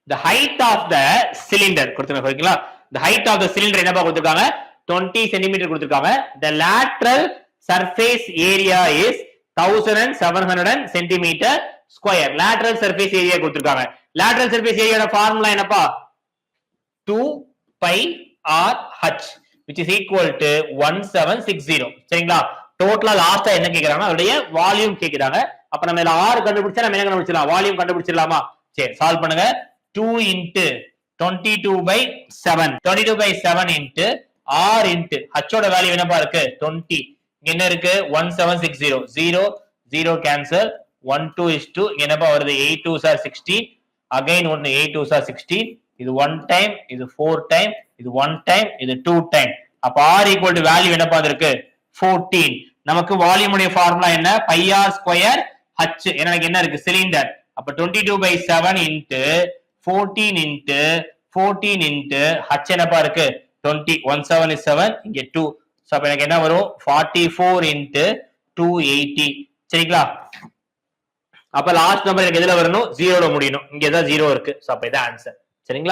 the height of the cylinder கொடுத்திருக்காங்க ஓகேங்களா the height of the cylinder என்னப்பா கொடுத்திருக்காங்க 20 cm கொடுத்திருக்காங்க the lateral surface area is 1700 cm square lateral surface area கொடுத்திருக்காங்க lateral surface area ஓட formula என்னப்பா 2 pi r h which is equal to 1760 சரிங்களா டோட்டலா லாஸ்டா என்ன கேக்குறாங்க அதோட வால்யூம் கேக்குறாங்க அப்ப நம்ம இதுல r கண்டுபிடிச்சா நம்ம என்ன கண்டுபிடிச்சலாம் வால்யூம் கண்டுபிடிச்சிடலாமா சரி சால்வ் பண்ணுங்க 2 into 22/7 22/7 into r into h ஓட வேல்யூ என்னப்பா இருக்கு 20 இங்க என்ன இருக்கு 1760 0 0 cancel 1 2 is 2 இங்க என்னப்பா வருது 8 2s are 16 again 1 8 2s are 16 இது 1 time இது 4 time இது 1 time இது 2 time அப்ப r equal to value என்னப்பா இருக்கு 14 நமக்கு வால்யூம் உடைய ஃபார்முலா என்ன pi r square h எனக்கு என்ன இருக்கு சிலிண்டர் அப்ப 22/7 into 14 into 14 into h என்னப்பா இருக்கு 20 17 is 7 இங்க 2 சோ அப்ப எனக்கு என்ன வரும் 44 into 280 சரிங்களா அப்ப லாஸ்ட் நம்பர் எனக்கு எதுல வரணும் 0 ல முடியணும் இங்க தான் 0 இருக்கு சோ அப்ப இதான் ஆன்சர் சரிங்களா